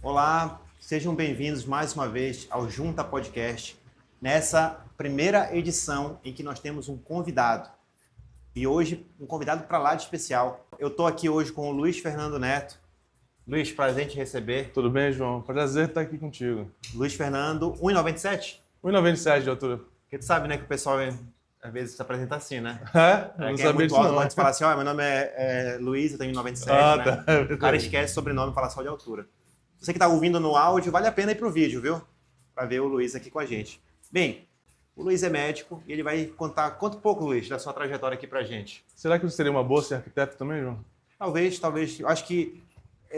Olá, sejam bem-vindos mais uma vez ao Junta Podcast, nessa primeira edição em que nós temos um convidado. E hoje, um convidado para lá de especial. Eu estou aqui hoje com o Luiz Fernando Neto. Luiz, prazer em te receber. Tudo bem, João? Prazer estar aqui contigo. Luiz Fernando, 1,97? 1,97 de altura. Porque tu sabe, né, que o pessoal às vezes se apresenta assim, né? É? Eu não Quem é sabia muito disso alto não. pode falar assim, ó, meu nome é Luiz, eu tenho 1,97, né? Tá. O cara esquece o sobrenome e fala só de altura. Você que está ouvindo no áudio, vale a pena ir pro vídeo, viu? Para ver o Luiz aqui com a gente. Bem, o Luiz é médico e ele vai contar... Conta um pouco, Luiz, da sua trajetória aqui pra gente. Será que você seria uma boa ser arquiteto também, João? Talvez. Eu acho que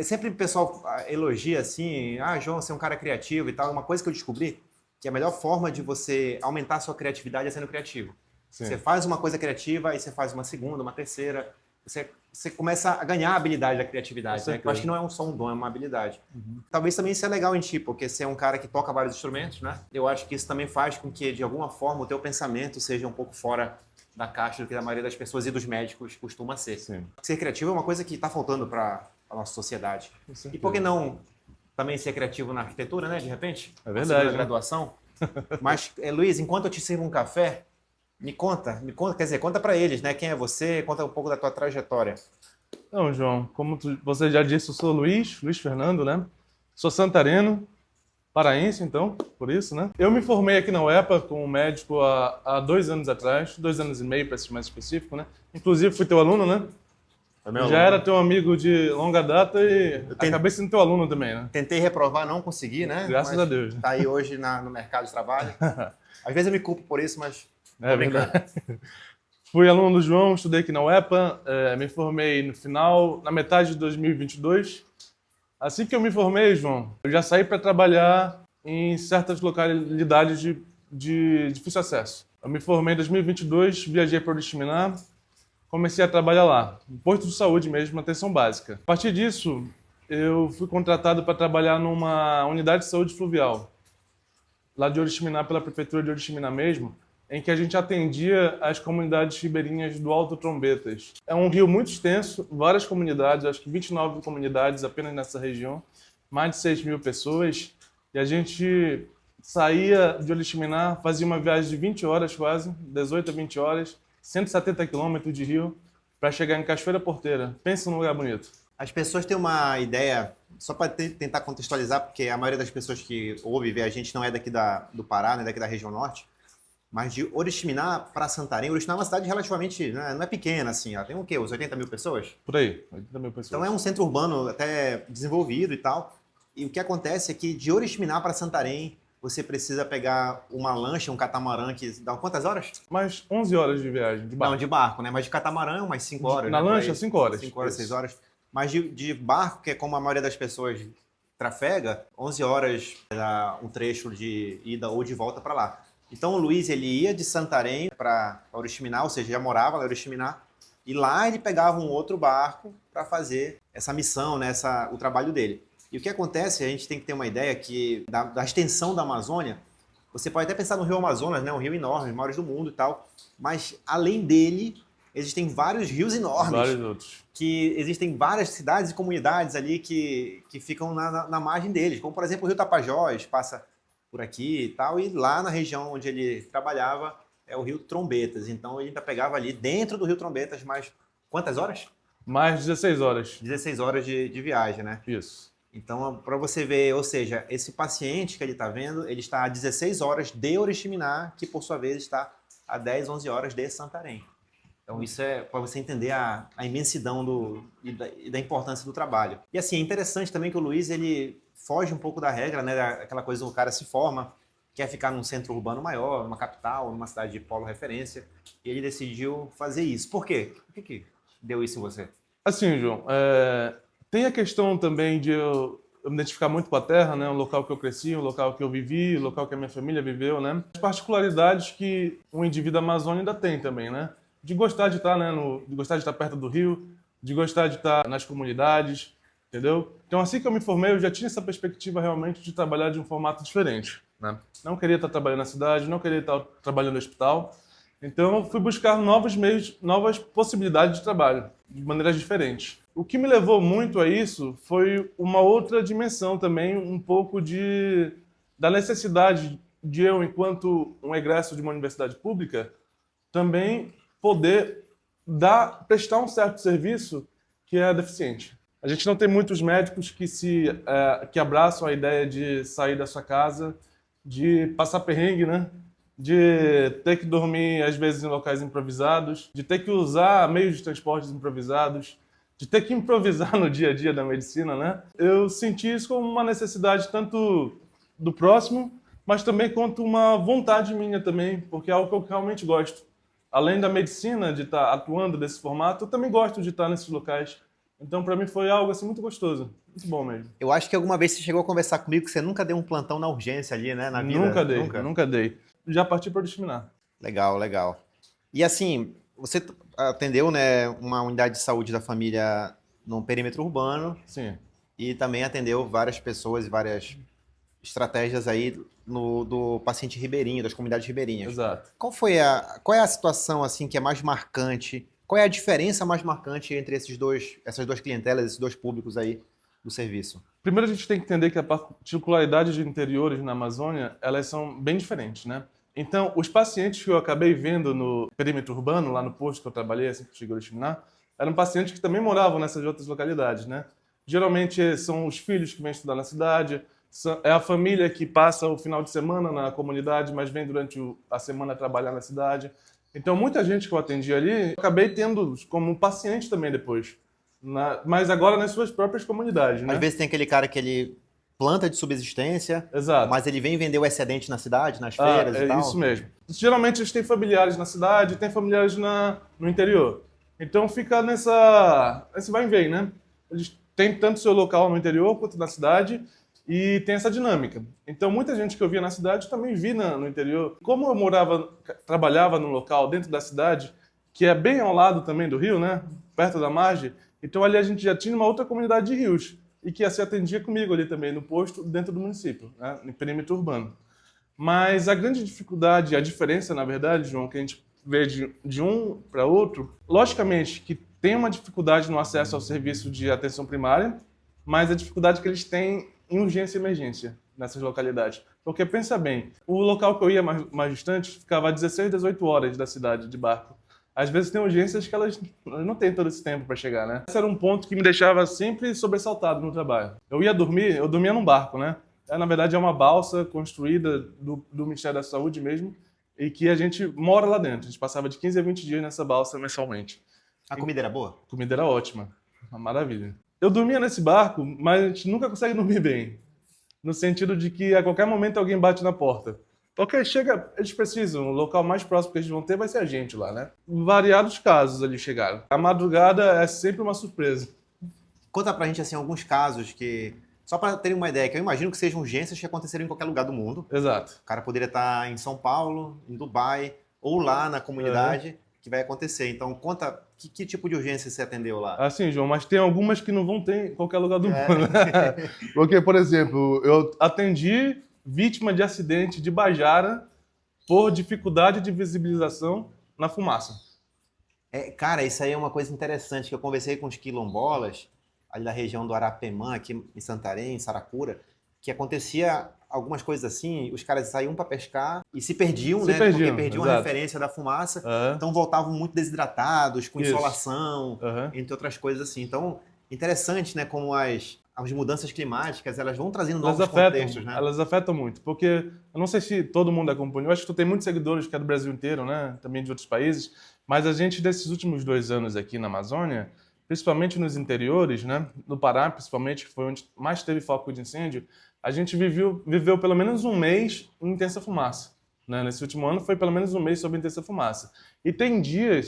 sempre o pessoal elogia assim, João, você é um cara criativo e tal. Uma coisa que eu descobri, que a melhor forma de você aumentar a sua criatividade é sendo criativo. Sim. Você faz uma coisa criativa, aí você faz uma segunda, uma terceira. Você começa a ganhar a habilidade da criatividade, né? Que eu acho que não é só um dom, é uma habilidade. Talvez também isso é legal em ti, porque você é um cara que toca vários instrumentos, né? Eu acho que isso também faz com que, de alguma forma, o teu pensamento seja um pouco fora da caixa do que a maioria das pessoas e dos médicos costuma ser. Sim. Ser criativo é uma coisa que está faltando para a nossa sociedade. Com certeza. E por que não também ser criativo na arquitetura, né? De repente? É verdade, Segunda né? graduação. Mas, Luiz, enquanto eu te sirvo um café, me conta, quer dizer, conta para eles, né? Quem é você, conta um pouco da tua trajetória. Então, João, como você já disse, eu sou Luiz Fernando, né? Sou santareno, paraense, então, por isso, né? Eu me formei aqui na UEPA como médico há 2 anos atrás, 2 anos e meio para ser mais específico, né? Inclusive fui teu aluno, né? Já era teu amigo de longa data e acabei sendo teu aluno também, né? Tentei reprovar, não consegui, né? Graças a Deus. Tá aí hoje no mercado de trabalho. Às vezes eu me culpo por isso, mas... É verdade. Fui aluno do João, estudei aqui na UEPA, me formei na metade de 2022. Assim que eu me formei, João, eu já saí para trabalhar em certas localidades de difícil acesso. Eu me formei em 2022, viajei para Oriximiná, comecei a trabalhar lá, no posto de saúde mesmo, atenção básica. A partir disso, eu fui contratado para trabalhar numa unidade de saúde fluvial, lá de Oriximiná, pela prefeitura de Oriximiná mesmo, em que a gente atendia as comunidades ribeirinhas do Alto Trombetas. É um rio muito extenso, várias comunidades, acho que 29 comunidades apenas nessa região, mais de 6 mil pessoas, e a gente saía de Oriximiná, fazia uma viagem de 20 horas quase, 18 a 20 horas, 170 quilômetros de rio, para chegar em Cachoeira Porteira. Pensa num lugar bonito. As pessoas têm uma ideia, só para tentar contextualizar, porque a maioria das pessoas que ouve e vê a gente não é daqui do Pará, né, daqui da região norte, mas de Oriximiná para Santarém. Oriximiná é uma cidade relativamente, né, não é pequena assim, ela tem o quê? Uns 80 mil pessoas? Por aí, 80 mil pessoas. Então é um centro urbano até desenvolvido e tal. E o que acontece é que de Oriximiná para Santarém, você precisa pegar uma lancha, um catamarã que dá quantas horas? Mais 11 horas de viagem, de barco. Não, de barco, né? Mas de catamarã é umas 5 horas. Na né? lancha, 5 horas. 5 horas, Isso. 6 horas. Mas de barco, que é como a maioria das pessoas trafega, 11 horas era um trecho de ida ou de volta para lá. Então o Luiz, ele ia de Santarém para Oriximiná, ou seja, já morava lá em Oriximiná, e lá ele pegava um outro barco para fazer essa missão, né, o trabalho dele. E o que acontece, a gente tem que ter uma ideia que da extensão da Amazônia, você pode até pensar no Rio Amazonas, né, um rio enorme, os maiores do mundo e tal, mas além dele, existem vários rios enormes. Vários outros. Que existem várias cidades e comunidades ali que ficam na margem deles, como por exemplo o Rio Tapajós, passa por aqui e tal, e lá na região onde ele trabalhava é o Rio Trombetas. Então ele ainda pegava ali dentro do Rio Trombetas mais quantas horas? Mais 16 horas. 16 horas de viagem, né? Isso. Então, para você ver, ou seja, esse paciente que ele está vendo, ele está a 16 horas de Oriximiná, que por sua vez está a 10, 11 horas de Santarém. Então isso é para você entender a imensidão e da importância do trabalho. E assim, é interessante também que o Luiz, ele foge um pouco da regra, né? Aquela coisa do cara se forma, quer ficar num centro urbano maior, numa capital, numa cidade de polo referência, e ele decidiu fazer isso. Por quê? Por que deu isso em você? Assim, João, tem a questão também de eu me identificar muito com a terra, né? O local que eu cresci, o local que eu vivi, o local que a minha família viveu, né? As particularidades que um indivíduo amazônico ainda tem também, né? De gostar de estar, né, de gostar de estar perto do rio, de gostar de estar nas comunidades, entendeu? Então, assim que eu me formei, eu já tinha essa perspectiva realmente de trabalhar de um formato diferente, né? Não queria estar trabalhando na cidade, não queria estar trabalhando no hospital. Então, eu fui buscar novos meios, novas possibilidades de trabalho, de maneiras diferentes. O que me levou muito a isso foi uma outra dimensão também, um pouco da necessidade de eu, enquanto um egresso de uma universidade pública, também poder prestar um certo serviço que é deficiente. A gente não tem muitos médicos que abraçam a ideia de sair da sua casa, de passar perrengue, né? De ter que dormir, às vezes, em locais improvisados, de ter que usar meios de transportes improvisados, de ter que improvisar no dia a dia da medicina, né? Eu senti isso como uma necessidade tanto do próximo, mas também quanto uma vontade minha também, porque é algo que eu realmente gosto. Além da medicina, de estar atuando desse formato, eu também gosto de estar nesses locais. Então, para mim, foi algo assim muito gostoso. Muito bom mesmo. Eu acho que alguma vez você chegou a conversar comigo que você nunca deu um plantão na urgência ali, né? Na vida. Nunca dei. Já parti para discriminar. Legal, legal. E assim, você atendeu, né, uma unidade de saúde da família no perímetro urbano. Sim. E também atendeu várias pessoas e várias estratégias aí do paciente ribeirinho, das comunidades ribeirinhas. Exato. Qual é a situação assim que é mais marcante? Qual é a diferença mais marcante entre essas duas clientelas, esses dois públicos aí do serviço? Primeiro a gente tem que entender que a particularidade de interiores na Amazônia, elas são bem diferentes, né? Então, os pacientes que eu acabei vendo no perímetro urbano, lá no posto que eu trabalhei, assim que cheguei a Oriximiná, eram pacientes que também moravam nessas outras localidades, né? Geralmente são os filhos que vêm estudar na cidade, é a família que passa o final de semana na comunidade, mas vem durante a semana trabalhar na cidade. Então, muita gente que eu atendi ali, eu acabei tendo como paciente também depois. Mas agora nas suas próprias comunidades, né? Às vezes tem aquele cara que ele planta de subsistência, Exato. mas ele vem vender o excedente na cidade, nas feiras e tal. É isso mesmo. Geralmente eles têm familiares na cidade, têm familiares no interior. Então fica nesse vai e vem, né? Eles têm tanto seu local no interior quanto na cidade e tem essa dinâmica. Então muita gente que eu via na cidade também vi no interior. Como eu trabalhava num local dentro da cidade, que é bem ao lado também do rio, né? Perto da margem, então ali a gente já tinha uma outra comunidade de rios e que se atendia comigo ali também no posto dentro do município, né? No perímetro urbano. Mas a grande dificuldade, a diferença, na verdade, João, que a gente vê de um para outro, logicamente que tem uma dificuldade no acesso ao serviço de atenção primária, mas a dificuldade que eles têm em urgência e emergência nessas localidades. Porque pensa bem, o local que eu ia mais distante ficava a 16, 18 horas da cidade de barco. Às vezes tem urgências que elas não têm todo esse tempo para chegar, né? Esse era um ponto que me deixava sempre sobressaltado no trabalho. Eu dormia num barco, né? Na verdade é uma balsa construída do Ministério da Saúde mesmo e que a gente mora lá dentro. A gente passava de 15 a 20 dias nessa balsa mensalmente. A comida era boa? A comida era ótima, uma maravilha. Eu dormia nesse barco, mas a gente nunca consegue dormir bem. No sentido de que a qualquer momento alguém bate na porta. Porque eles precisam, o local mais próximo que eles vão ter vai ser a gente lá, né? Variados casos ali chegaram. A madrugada é sempre uma surpresa. Conta pra gente, assim, alguns casos que... Só para terem uma ideia, que eu imagino que sejam urgências que aconteceriam em qualquer lugar do mundo. Exato. O cara poderia estar em São Paulo, em Dubai, ou lá na comunidade que vai acontecer. Então, conta que tipo de urgência você atendeu lá. Assim, João, mas tem algumas que não vão ter em qualquer lugar do mundo. Né? Porque, por exemplo, eu atendi vítima de acidente de Bajara por dificuldade de visibilização na fumaça. Cara, isso aí é uma coisa interessante, que eu conversei com os quilombolas, ali da região do Arapemã, aqui em Santarém, em Saracura, que acontecia algumas coisas assim, os caras saíam para pescar e se perdiam, né? Porque perdiam a referência da fumaça, então voltavam muito desidratados, com insolação, entre outras coisas assim. Então, interessante, né, como as mudanças climáticas, elas vão trazendo novos contextos, né? Elas afetam muito, porque eu não sei se todo mundo acompanha, eu acho que tu tem muitos seguidores que é do Brasil inteiro, né, também de outros países, mas a gente, desses últimos 2 anos aqui na Amazônia, principalmente nos interiores, né, no Pará, principalmente, que foi onde mais teve foco de incêndio, a gente viveu pelo menos um mês em intensa fumaça. Né? Nesse último ano foi pelo menos um mês sob intensa fumaça. E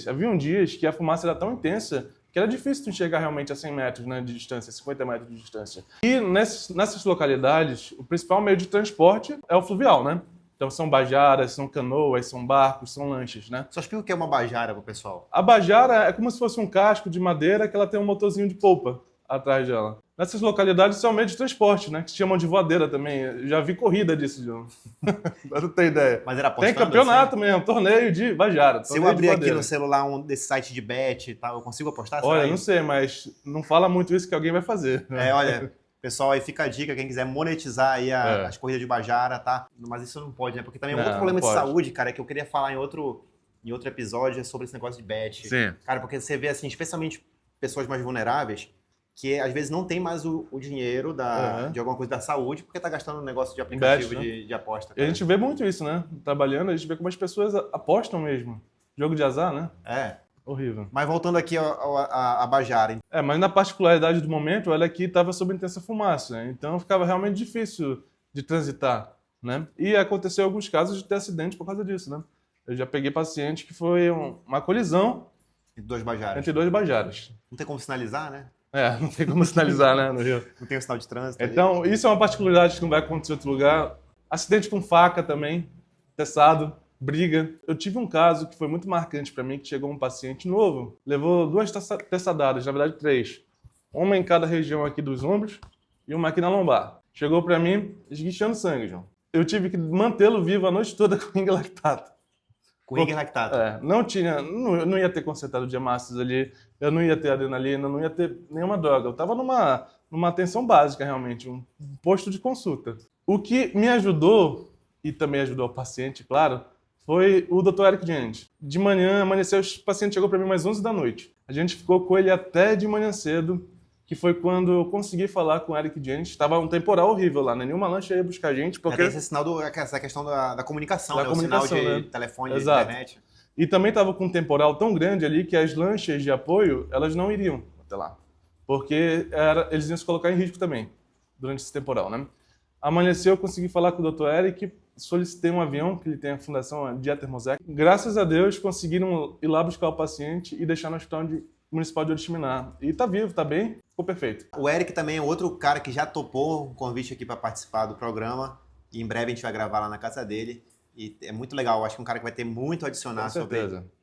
haviam dias que a fumaça era tão intensa que era difícil de enxergar realmente a 100 metros, né, de distância, 50 metros de distância. E nessas localidades, o principal meio de transporte é o fluvial, né? Então são bajaras, são canoas, são barcos, são lanchas, né? Só explica o que é uma bajara pro pessoal. A bajara é como se fosse um casco de madeira que ela tem um motorzinho de polpa atrás dela. Nessas localidades, são meio de transporte, né? Que se chamam de voadeira também. Eu já vi corrida disso, João. Pra não ter ideia. Mas era apostando, Tem campeonato assim? mesmo, torneio de Vajara. Se eu abrir aqui no celular um desse site de bet e tal, eu consigo apostar? Olha, não sei, mas não fala muito isso que alguém vai fazer. Olha, pessoal, aí fica a dica, quem quiser monetizar aí as corridas de Vajara, tá? Mas isso não pode, né? Porque também é um outro problema de saúde, cara, que eu queria falar em outro episódio sobre esse negócio de bet. Sim. Cara, porque você vê, assim, especialmente pessoas mais vulneráveis, que às vezes não tem mais o dinheiro de alguma coisa da saúde, porque tá gastando um negócio de aplicativo Bet, né? de aposta. E a gente vê muito isso, né? Trabalhando, a gente vê como as pessoas apostam mesmo. Jogo de azar, né? É. Horrível. Mas voltando aqui a Bajara. Mas na particularidade do momento, ela aqui estava sob intensa fumaça, né? Então ficava realmente difícil de transitar, né? E aconteceu alguns casos de ter acidente por causa disso, né? Eu já peguei paciente que foi uma colisão Entre dois Bajaras. entre dois Bajaras. Não tem como sinalizar, né? Não tem como sinalizar, né, no Rio. Não tem o sinal de trânsito. Então, isso é uma particularidade que não vai acontecer em outro lugar. Acidente com faca também, teçado, briga. Eu tive um caso que foi muito marcante para mim, que chegou um paciente novo, levou 2 teçadadas, na verdade 3. Uma em cada região aqui dos ombros e uma aqui na lombar. Chegou para mim esguichando sangue, João. Eu tive que mantê-lo vivo a noite toda com ringue lactato. Com ringue lactato. Não ia ter concentrado de hemácias ali, eu não ia ter adrenalina, não ia ter nenhuma droga. Eu estava numa atenção básica, realmente, um posto de consulta. O que me ajudou, e também ajudou o paciente, claro, foi o Dr. Eric Jens. De manhã, amanheceu, o paciente chegou para mim mais 11 da noite. A gente ficou com ele até de manhã cedo, que foi quando eu consegui falar com o Eric Jens. Estava um temporal horrível lá, né? Nenhuma lancha ia buscar a gente, porque... Tem esse sinal essa questão da comunicação, Da né? comunicação, o sinal de né? telefone, Exato. de internet. E também estava com um temporal tão grande ali que as lanchas de apoio, elas não iriam até lá. Porque eles iam se colocar em risco também, durante esse temporal, né? Amanheceu, eu consegui falar com o Dr. Eric, solicitei um avião, que ele tem a fundação Dieter Mosek. Graças a Deus, conseguiram ir lá buscar o paciente e deixar no hospital municipal de Oriximiná. E tá vivo, tá bem, ficou perfeito. O Eric também é outro cara que já topou um convite aqui para participar do programa. E em breve a gente vai gravar lá na casa dele. E é muito legal, eu acho que é um cara que vai ter muito a adicionar sobre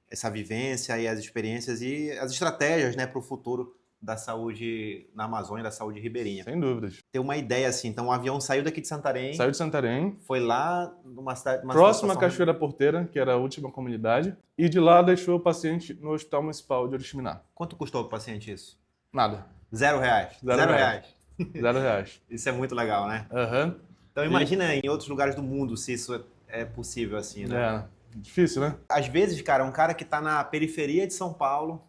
essa vivência e as experiências e as estratégias, né, para o futuro da saúde na Amazônia, da saúde ribeirinha. Sem dúvidas. Ter uma ideia assim, então o avião saiu daqui de Santarém. Saiu de Santarém. Foi lá numa cidade... Próxima à Cachoeira Porteira, que era a última comunidade. E de lá deixou o paciente no Hospital Municipal de Oriximiná. Quanto custou pro paciente isso? Nada. R$0. R$0. R$0. Isso é muito legal, né? Aham. Então imagina em outros lugares do mundo se isso é possível assim, né? Difícil, né? Às vezes, cara, um cara que tá na periferia de São Paulo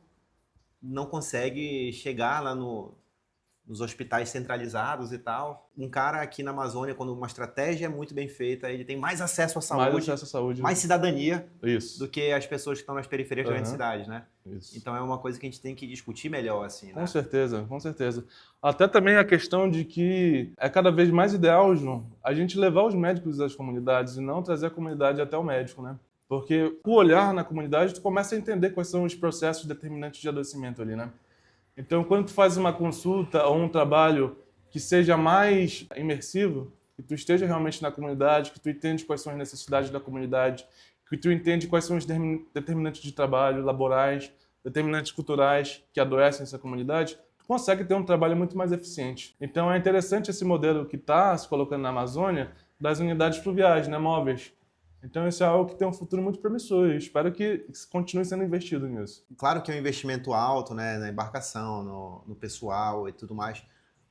não consegue chegar lá nos hospitais centralizados e tal. Um cara aqui na Amazônia, quando uma estratégia é muito bem feita, ele tem mais acesso à saúde, Mais acesso à saúde. mais cidadania Isso. do que as pessoas que estão nas periferias das grandes cidades, né? Isso. Então é uma coisa que a gente tem que discutir melhor, assim, né? Com certeza, com certeza. Até também a questão de que é cada vez mais ideal, João, a gente levar os médicos às comunidades e não trazer a comunidade até o médico, né? Porque o olhar na comunidade, tu começa a entender quais são os processos determinantes de adoecimento ali, né? Então, quando tu faz uma consulta ou um trabalho que seja mais imersivo, que tu esteja realmente na comunidade, que tu entende quais são as necessidades da comunidade, que tu entende quais são os determinantes de trabalho, laborais, determinantes culturais que adoecem essa comunidade, tu consegue ter um trabalho muito mais eficiente. Então, é interessante esse modelo que está se colocando na Amazônia das unidades fluviais, né, móveis. Então, isso é algo que tem um futuro muito promissor e espero que continue sendo investido nisso. Claro que é um investimento alto, né, na embarcação, no pessoal e tudo mais.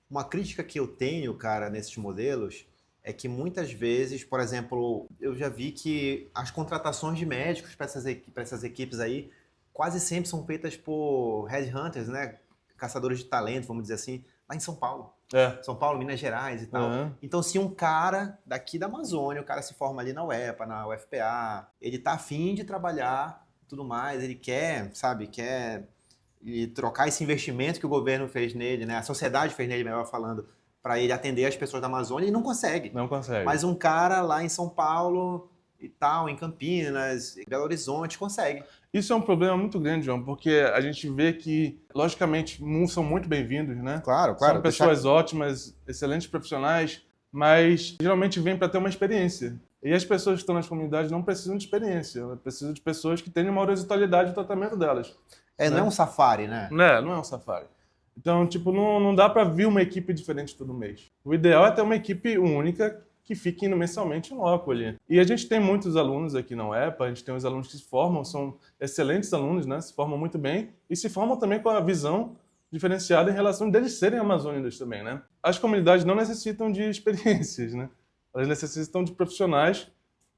Uma crítica que eu tenho, cara, nesses modelos é que muitas vezes, por exemplo, eu já vi que as contratações de médicos para essas equipes aí quase sempre são feitas por headhunters, né, caçadores de talento, vamos dizer assim, lá em São Paulo. São Paulo, Minas Gerais e tal. Então, se um cara daqui da Amazônia, o cara se forma ali na UEPA, na UFPA, ele tá afim de trabalhar e tudo mais, ele quer, sabe, e trocar esse investimento que o governo fez nele, né, a sociedade fez nele, melhor falando, para ele atender as pessoas da Amazônia, ele não consegue. Não consegue. Mas um cara lá em São Paulo e tal, em Campinas, em Belo Horizonte, consegue. Isso é um problema muito grande, João, porque a gente vê que, logicamente, são muito bem-vindos, né? Claro. São pessoas ótimas, excelentes profissionais, mas geralmente vêm para ter uma experiência. E as pessoas que estão nas comunidades não precisam de experiência, elas precisam de pessoas que tenham uma horizontalidade no tratamento delas. Não é um safari, né? Não é um safari. Então, tipo, não dá para vir uma equipe diferente todo mês. O ideal é ter uma equipe única que fique indo mensalmente em loco ali. E a gente tem muitos alunos aqui na UEPA, a gente tem os alunos que se formam, são excelentes alunos, né? Se formam muito bem e se formam também com a visão diferenciada em relação deles serem amazônicos também, né? As comunidades não necessitam de experiências, né? Elas necessitam de profissionais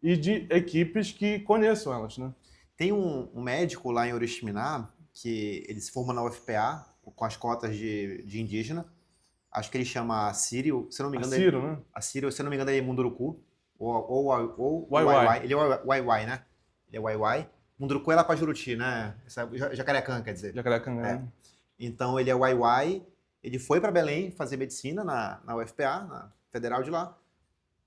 e de equipes que conheçam elas, né? Tem um médico lá em Oriximiná que ele se formou na UFPA com as cotas de indígena. Acho que ele chama Assírio, se eu não me engano. Assírio, né? Assírio, se eu não me engano, ele é Munduruku. Ou Waiwai. Waiwai. Ele é Waiwai, né? Ele é Waiwai. Munduruku é lá pra Juruti, né? Jacareacã, quer dizer. Jacareacanga, É. né? Então ele é Waiwai. Ele foi para Belém fazer medicina na UFPA, na Federal de lá.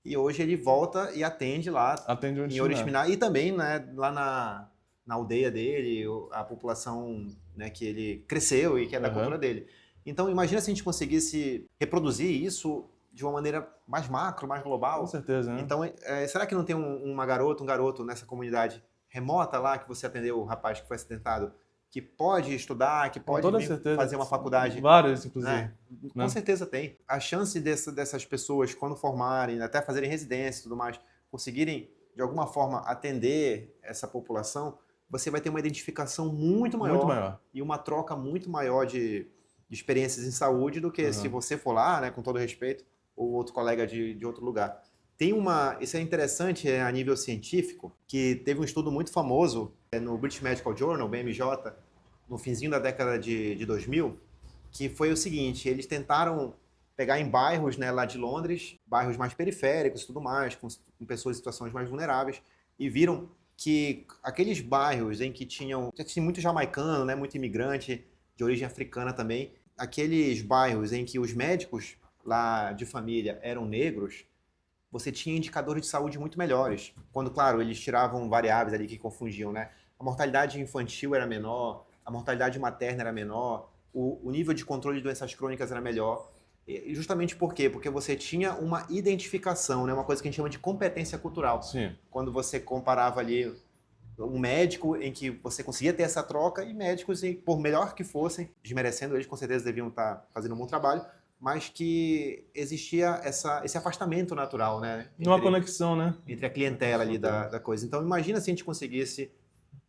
E hoje ele volta e atende lá Atende onde em Oriximiná. E também, né, lá na aldeia dele, a população, né, que ele cresceu e que é da cultura dele. Então, imagina se a gente conseguisse reproduzir isso de uma maneira mais macro, mais global. Com certeza, né? Então, será que não tem um garoto nessa comunidade remota lá que você atendeu, o rapaz que foi acidentado, que pode estudar, que pode fazer uma faculdade? Várias, inclusive. Né? Com certeza tem. A chance dessas pessoas, quando formarem, até fazerem residência e tudo mais, conseguirem, de alguma forma, atender essa população, você vai ter uma identificação muito maior. E uma troca muito maior de experiências em saúde do que se você for lá, né, com todo respeito, ou outro colega de outro lugar. Isso é interessante a nível científico, que teve um estudo muito famoso no British Medical Journal, BMJ, no finzinho da década de 2000, que foi o seguinte: eles tentaram pegar em bairros, né, lá de Londres, bairros mais periféricos e tudo mais, com pessoas em situações mais vulneráveis, e viram que aqueles bairros em que tinha muito jamaicano, né, muito imigrante de origem africana também, aqueles bairros em que os médicos lá de família eram negros, você tinha indicadores de saúde muito melhores. Quando, claro, eles tiravam variáveis ali que confundiam, né? A mortalidade infantil era menor, a mortalidade materna era menor, o nível de controle de doenças crônicas era melhor. E justamente por quê? Porque você tinha uma identificação, né? Uma coisa que a gente chama de competência cultural. Sim. Quando você comparava ali um médico em que você conseguia ter essa troca e médicos, por melhor que fossem, desmerecendo eles, com certeza deviam estar fazendo um bom trabalho, mas que existia esse afastamento natural, né? Uma conexão, né? Entre a clientela ali da coisa. Então, imagina se a gente conseguisse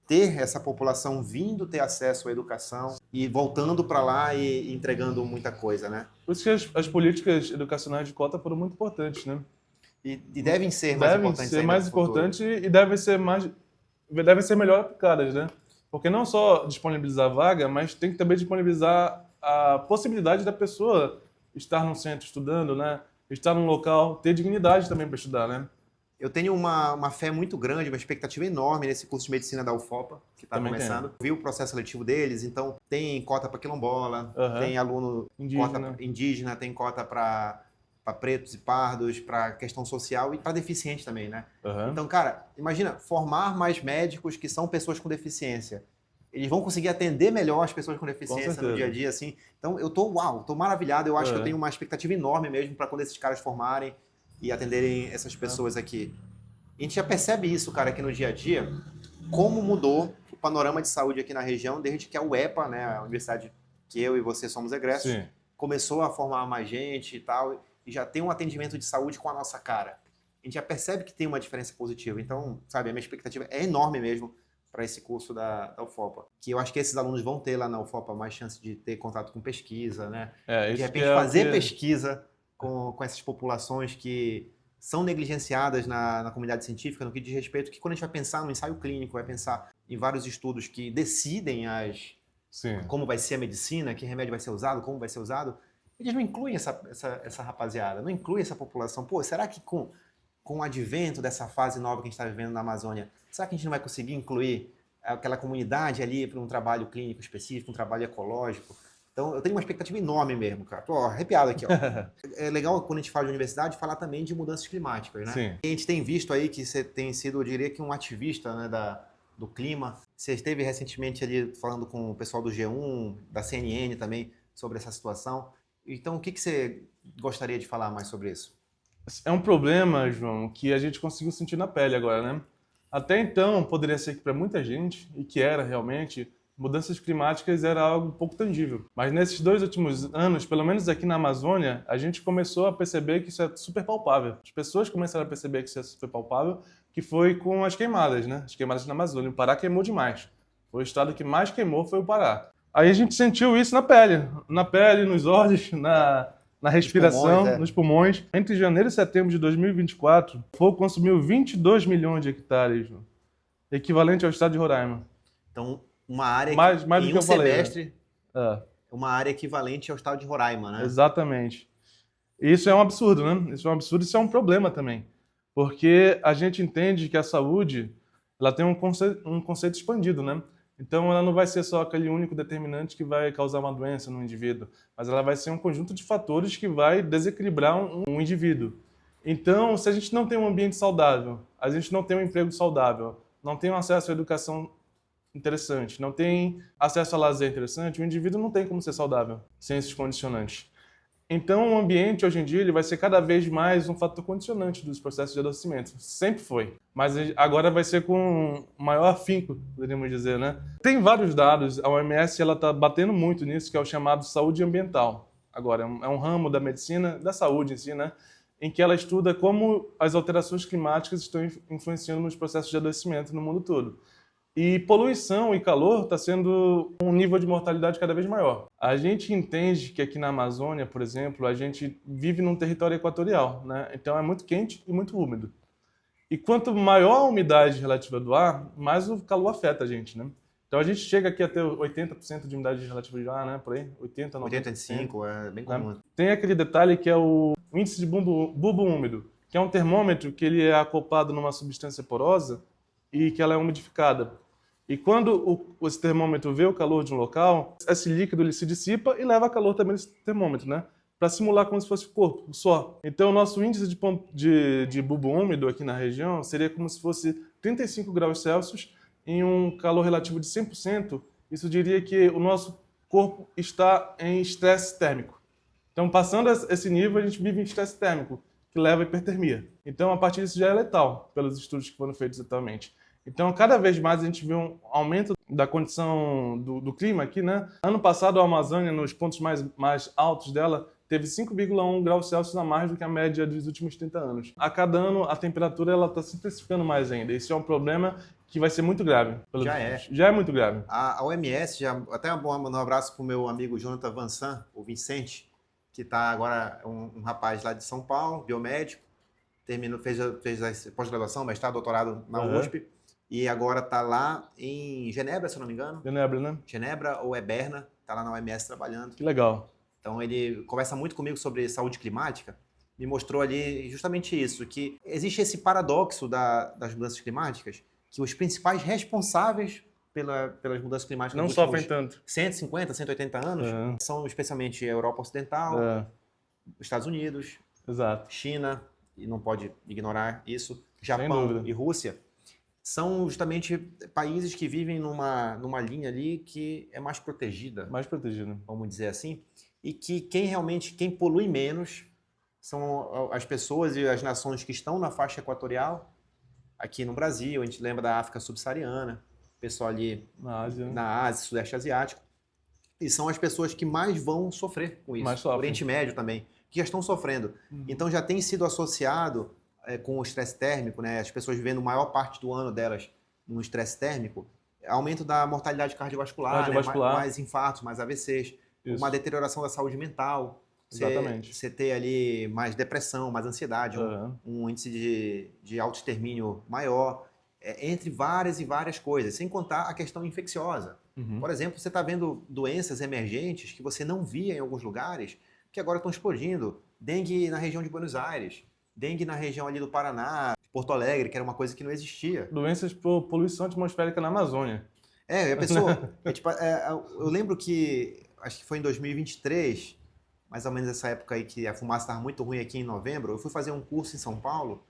ter essa população vindo ter acesso à educação e voltando para lá e entregando muita coisa, né? Por isso que as políticas educacionais de cota foram muito importantes, né? E devem ser mais importantes. Devem ser mais importantes e devem ser melhor aplicadas, né? Porque não só disponibilizar vaga, mas tem que também disponibilizar a possibilidade da pessoa estar num centro estudando, né? Estar num local, ter dignidade também para estudar, né? Eu tenho uma fé muito grande, uma expectativa enorme nesse curso de medicina da UFOPA, que está começando. Vi o processo seletivo deles, então tem cota para quilombola, tem aluno cota indígena, tem cota para pretos e pardos, para questão social e para deficiente também, né? Então, cara, imagina, formar mais médicos que são pessoas com deficiência. Eles vão conseguir atender melhor as pessoas com deficiência no dia a dia, assim. Então, eu tô maravilhado. Eu acho que eu tenho uma expectativa enorme mesmo para quando esses caras formarem e atenderem essas pessoas aqui. A gente já percebe isso, cara, aqui no dia a dia, como mudou o panorama de saúde aqui na região desde que a UEPA, né, a universidade que eu e você somos egressos, começou a formar mais gente e tal, e já tem um atendimento de saúde com a nossa cara. A gente já percebe que tem uma diferença positiva. Então, sabe, a minha expectativa é enorme mesmo para esse curso da UFOPA. Que eu acho que esses alunos vão ter lá na UFOPA mais chance de ter contato com pesquisa, né? De repente fazer pesquisa com essas populações que são negligenciadas na comunidade científica, no que diz respeito que quando a gente vai pensar no ensaio clínico, vai pensar em vários estudos que decidem como vai ser a medicina, que remédio vai ser usado, como vai ser usado, eles não incluem essa rapaziada, não incluem essa população. Pô, será que com o advento dessa fase nova que a gente está vivendo na Amazônia, será que a gente não vai conseguir incluir aquela comunidade ali para um trabalho clínico específico, um trabalho ecológico? Então, eu tenho uma expectativa enorme mesmo, cara. Tô arrepiado aqui, ó. É legal, quando a gente fala de universidade, falar também de mudanças climáticas, né? Sim. E a gente tem visto aí que você tem sido, eu diria que um ativista, né, do clima. Você esteve recentemente ali falando com o pessoal do G1, da CNN também, sobre essa situação. Então, o que você gostaria de falar mais sobre isso? É um problema, João, que a gente conseguiu sentir na pele agora, né? Até então, poderia ser que para muita gente, e que era realmente, mudanças climáticas era algo pouco tangível. Mas nesses 2 últimos anos, pelo menos aqui na Amazônia, a gente começou a perceber que isso é super palpável. As pessoas começaram a perceber que isso é super palpável, que foi com as queimadas, né? As queimadas na Amazônia. O Pará queimou demais. Foi o estado que mais queimou, foi o Pará. Aí a gente sentiu isso na pele, nos olhos, na respiração, nos pulmões. Entre janeiro e setembro de 2024, o fogo consumiu 22 milhões de hectares, equivalente ao estado de Roraima. Então, uma área mais que, do em que um eu falei, semestre, né? uma área equivalente ao estado de Roraima, né? Exatamente. E isso é um absurdo, né? Isso é um absurdo, isso é um problema também. Porque a gente entende que a saúde, ela tem um conceito expandido, né? Então, ela não vai ser só aquele único determinante que vai causar uma doença no indivíduo, mas ela vai ser um conjunto de fatores que vai desequilibrar um indivíduo. Então, se a gente não tem um ambiente saudável, a gente não tem um emprego saudável, não tem um acesso à educação interessante, não tem acesso a lazer interessante, o indivíduo não tem como ser saudável sem esses condicionantes. Então, o ambiente, hoje em dia, ele vai ser cada vez mais um fator condicionante dos processos de adoecimento. Sempre foi. Mas agora vai ser com maior afinco, poderíamos dizer, né? Tem vários dados, a OMS está batendo muito nisso, que é o chamado saúde ambiental. Agora, é um ramo da medicina, da saúde em si, né? Em que ela estuda como as alterações climáticas estão influenciando nos processos de adoecimento no mundo todo. E poluição e calor está sendo um nível de mortalidade cada vez maior. A gente entende que aqui na Amazônia, por exemplo, a gente vive num território equatorial, né? Então é muito quente e muito úmido. E quanto maior a umidade relativa do ar, mais o calor afeta a gente, né? Então a gente chega aqui a ter 80% de umidade relativa do ar, né? Por aí, 80, 90%. 85, é bem comum. Né? Tem aquele detalhe que é o índice de bulbo úmido, que é um termômetro que ele é acoplado numa substância porosa e que ela é umidificada. E quando esse termômetro vê o calor de um local, esse líquido ele se dissipa e leva calor também nesse termômetro, né? Para simular como se fosse o corpo, o suor. Então, o nosso índice de bulbo úmido aqui na região seria como se fosse 35 graus Celsius em um calor relativo de 100%. Isso diria que o nosso corpo está em estresse térmico. Então, passando esse nível, a gente vive em estresse térmico, que leva à hipertermia. Então, a partir disso já é letal, pelos estudos que foram feitos atualmente. Então, cada vez mais a gente vê um aumento da condição do clima aqui, né? Ano passado, a Amazônia, nos pontos mais altos dela, teve 5,1 graus Celsius a mais do que a média dos últimos 30 anos. A cada ano, a temperatura está se intensificando mais ainda. Isso é um problema que vai ser muito grave. Já é muito grave. A OMS, até mandar um abraço para o meu amigo Jonathan Vansan, o Vicente, que está agora um rapaz lá de São Paulo, biomédico, fez a pós-graduação, mestrado, doutorado na USP, e agora está lá em Genebra, se eu não me engano. Genebra, né? Genebra ou é Berna, está lá na OMS trabalhando. Que legal. Então ele conversa muito comigo sobre saúde climática, me mostrou ali justamente isso, que existe esse paradoxo das mudanças climáticas, que os principais responsáveis pelas mudanças climáticas não nos sofrem tanto. 150, 180 anos são especialmente a Europa Ocidental, os Estados Unidos, exato, China, e não pode ignorar isso, Japão e Rússia. São justamente países que vivem numa linha ali que é mais protegida. Mais protegida. Vamos dizer assim. E que quem polui menos são as pessoas e as nações que estão na faixa equatorial. Aqui no Brasil, a gente lembra da África subsaariana, pessoal ali na Ásia, Sudeste Asiático. E são as pessoas que mais vão sofrer com isso. O Oriente Médio também, que já estão sofrendo. Então já tem sido associado com o estresse térmico, né? As pessoas vivendo a maior parte do ano delas num estresse térmico, aumento da mortalidade cardiovascular. Né? Mais infartos, mais AVCs, uma deterioração da saúde mental, você ter ali mais depressão, mais ansiedade, um índice de autoextermínio maior, entre várias e várias coisas, sem contar a questão infecciosa. Por exemplo, você está vendo doenças emergentes que você não via em alguns lugares, que agora estão explodindo. Dengue na região de Buenos Aires, dengue na região ali do Paraná, Porto Alegre, que era uma coisa que não existia. Doenças por poluição atmosférica na Amazônia. A pessoa... eu lembro que, acho que foi em 2023, mais ou menos essa época aí que a fumaça estava muito ruim aqui em novembro, eu fui fazer um curso em São Paulo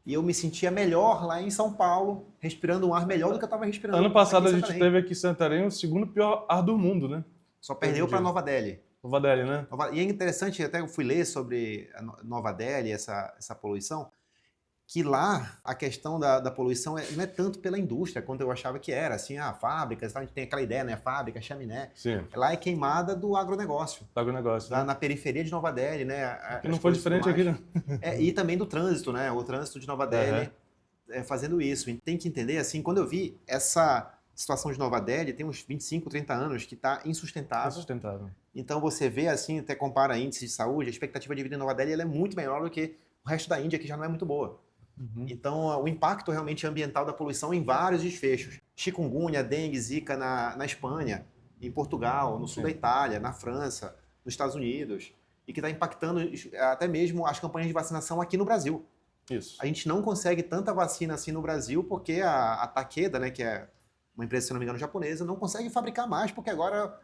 e eu me sentia melhor lá em São Paulo, respirando um ar melhor do que eu estava respirando. Ano passado a gente teve aqui em Santarém o segundo pior ar do mundo, né? Só perdeu para Nova Delhi. Nova Delhi, né? E é interessante, até eu fui ler sobre a Nova Delhi, essa poluição, que lá a questão da poluição não é tanto pela indústria quanto eu achava que era, assim, fábricas, a gente tem aquela ideia, né, fábrica, chaminé. Sim. Lá é queimada do agronegócio. Do agronegócio, Lá né? na periferia de Nova Delhi, né? Que não foi diferente aqui, né? E também do trânsito, né? O trânsito de Nova Delhi fazendo isso. E tem que entender, assim, quando eu vi essa situação de Nova Delhi, tem uns 25, 30 anos, que está insustentável. Insustentável. Então você vê, assim, até compara índice de saúde, a expectativa de vida em Nova Delhi ela é muito menor do que o resto da Índia, que já não é muito boa. Então, o impacto realmente ambiental da poluição em vários desfechos. Chikungunya, dengue, zika na Espanha, em Portugal, no sul da Itália, na França, nos Estados Unidos, e que está impactando até mesmo as campanhas de vacinação aqui no Brasil. Isso. A gente não consegue tanta vacina assim no Brasil porque a Takeda, né, que é uma empresa, se não me engano, japonesa, não consegue fabricar mais, porque agora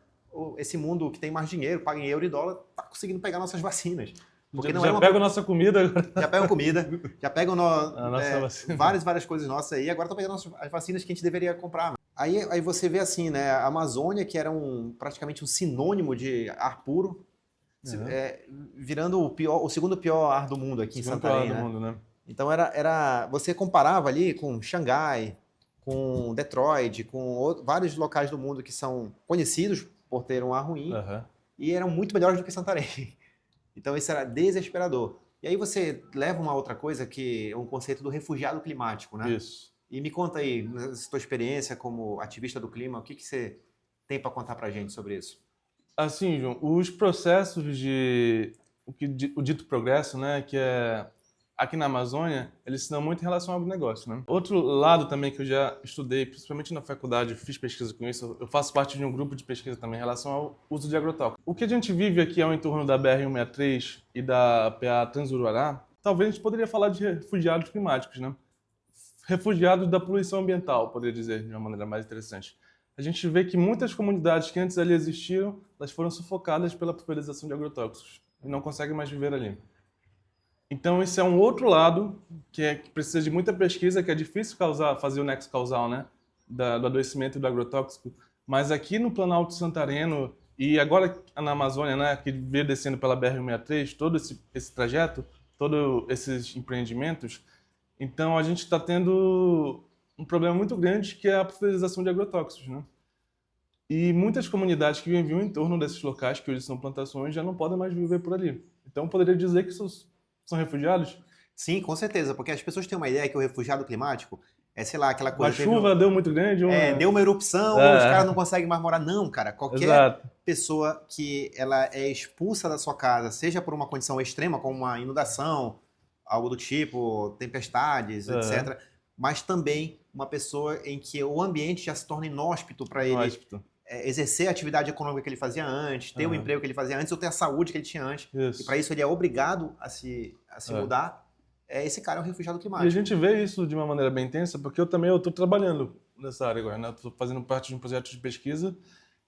esse mundo que tem mais dinheiro, paga em euro e dólar, está conseguindo pegar nossas vacinas. Porque já pega a nossa comida agora. Já pegam comida, já pegam vacina. várias coisas nossas aí, agora estão pegando as vacinas que a gente deveria comprar. Aí você vê assim, né, a Amazônia, que era praticamente um sinônimo de ar puro, virando o segundo pior ar do mundo aqui em Santarém, né? Mundo, né? Então você comparava ali com Xangai, com Detroit, com vários locais do mundo que são conhecidos por ter um ar ruim, e eram muito melhores do que Santarém. Então isso era desesperador. E aí você leva uma outra coisa que é um conceito do refugiado climático, né? Isso. E me conta aí, nessa tua experiência como ativista do clima, o que você tem para contar pra gente sobre isso? Assim, João, os processos o dito progresso, né, que é aqui na Amazônia, eles se dão muito em relação ao agronegócio, né? Outro lado também que eu já estudei, principalmente na faculdade, fiz pesquisa com isso, eu faço parte de um grupo de pesquisa também em relação ao uso de agrotóxicos. O que a gente vive aqui ao entorno da BR-163 e da PA Transuruará, talvez a gente poderia falar de refugiados climáticos, né? Refugiados da poluição ambiental, poderia dizer de uma maneira mais interessante. A gente vê que muitas comunidades que antes ali existiam, elas foram sufocadas pela pulverização de agrotóxicos e não conseguem mais viver ali. Então, esse é um outro lado que precisa de muita pesquisa, que é difícil fazer o nexo causal, né, do adoecimento e do agrotóxico. Mas aqui no Planalto Santareno e agora na Amazônia, né, que veio descendo pela BR-163, todo esse trajeto, todos esses empreendimentos, então a gente está tendo um problema muito grande, que é a pulverização de agrotóxicos, né? E muitas comunidades que viviam em torno desses locais, que hoje são plantações, já não podem mais viver por ali. Então, poderia dizer que são refugiados? Sim, com certeza, porque as pessoas têm uma ideia que o refugiado climático é, sei lá, aquela coisa... A chuva deu muito grande. Deu uma erupção, os caras não conseguem mais morar. Não, cara, qualquer pessoa que ela é expulsa da sua casa, seja por uma condição extrema, como uma inundação, algo do tipo, tempestades, etc., mas também uma pessoa em que o ambiente já se torna inóspito para ele exercer a atividade econômica que ele fazia antes, ter o emprego que ele fazia antes, ou ter a saúde que ele tinha antes. Isso. E para isso ele é obrigado a se mudar. Esse cara é um refugiado climático. E a gente vê isso de uma maneira bem intensa, porque eu estou trabalhando nessa área agora, né? Estou fazendo parte de um projeto de pesquisa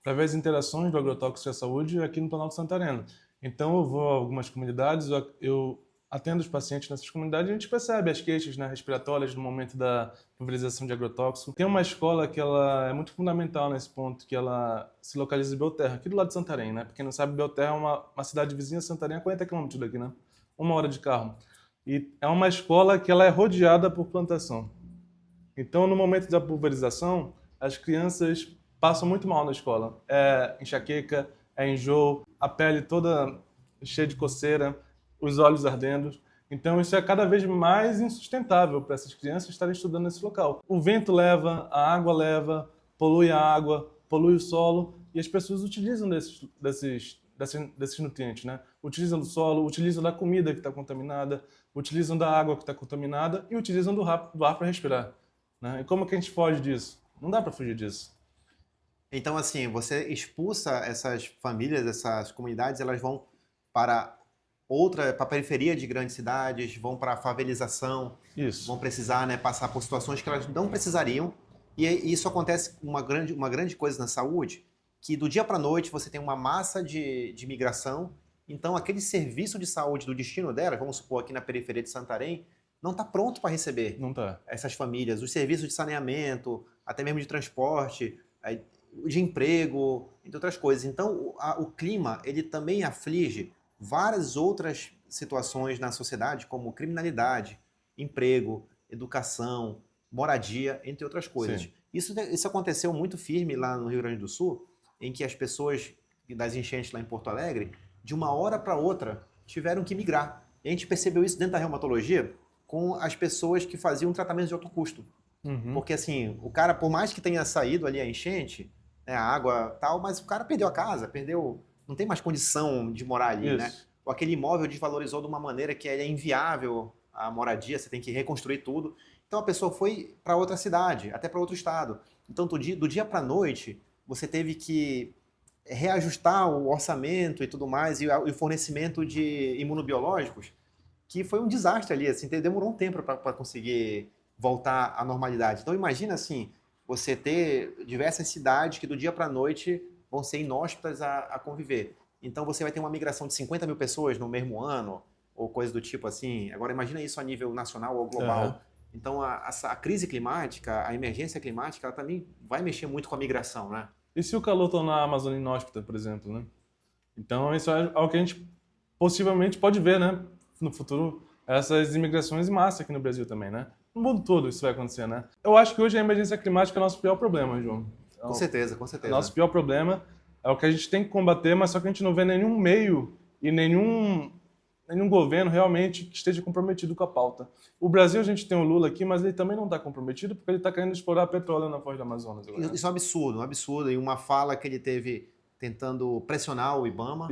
para ver as interações do agrotóxico e a saúde aqui no Planalto Santareno. Então eu vou a algumas comunidades, eu atendo os pacientes nessas comunidades e a gente percebe as queixas, né, respiratórias no momento da pulverização de agrotóxico. Tem uma escola que ela é muito fundamental nesse ponto, que ela se localiza em Belterra, aqui do lado de Santarém, né? Pra quem não sabe, Belterra é uma cidade vizinha, Santarém é 40 quilômetros daqui, né? 1 hora de carro. E é uma escola que ela é rodeada por plantação. Então, no momento da pulverização, as crianças passam muito mal na escola. É enxaqueca, é enjoo, a pele toda cheia de coceira, os olhos ardendo. Então isso é cada vez mais insustentável para essas crianças estarem estudando nesse local. O vento leva, a água leva, polui a água, polui o solo e as pessoas utilizam desses nutrientes, né? Utilizam do solo, utilizam da comida que está contaminada, utilizam da água que está contaminada e utilizam do ar para respirar, né? E como que a gente foge disso? Não dá para fugir disso. Então, assim, você expulsa essas famílias, essas comunidades, elas vão para a periferia de grandes cidades, vão para a favelização, vão precisar, né, passar por situações que elas não precisariam. E isso acontece uma grande coisa na saúde, que do dia para a noite você tem uma massa de migração, então aquele serviço de saúde do destino delas, vamos supor aqui na periferia de Santarém, não está pronto para receber essas famílias, os serviços de saneamento, até mesmo de transporte, de emprego, entre outras coisas. Então o clima ele também aflige várias outras situações na sociedade, como criminalidade, emprego, educação, moradia, entre outras coisas. Sim. Isso aconteceu muito firme lá no Rio Grande do Sul, em que as pessoas das enchentes lá em Porto Alegre, de uma hora para outra, tiveram que migrar. E a gente percebeu isso dentro da reumatologia com as pessoas que faziam tratamento de alto custo. Porque assim, o cara, por mais que tenha saído ali a enchente, né, a água tal, mas o cara perdeu a casa, não tem mais condição de morar ali, né? Ou aquele imóvel desvalorizou de uma maneira que é inviável a moradia, você tem que reconstruir tudo. Então a pessoa foi para outra cidade, até para outro estado. Então do dia para a noite, você teve que reajustar o orçamento e tudo mais, e o fornecimento de imunobiológicos, que foi um desastre ali, assim, demorou um tempo para conseguir voltar à normalidade. Então imagina assim, você ter diversas cidades que do dia para a noite vão ser inóspitas a conviver. Então você vai ter uma migração de 50 mil pessoas no mesmo ano, ou coisa do tipo assim. Agora imagina isso a nível nacional ou global. Então a crise climática, a emergência climática, ela também vai mexer muito com a migração, né? E se o calor tornar a Amazônia inóspita, por exemplo, né? Então isso é algo que a gente possivelmente pode ver, né? No futuro, essas imigrações em massa aqui no Brasil também, né? No mundo todo isso vai acontecer, né? Eu acho que hoje a emergência climática é o nosso pior problema, João. Com certeza, com certeza. Nosso pior problema é o que a gente tem que combater, mas só que a gente não vê nenhum meio e nenhum governo realmente que esteja comprometido com a pauta. O Brasil, a gente tem o Lula aqui, mas ele também não está comprometido porque ele está querendo explorar petróleo na foz do Amazonas. Agora. Isso é um absurdo. E uma fala que ele teve tentando pressionar o IBAMA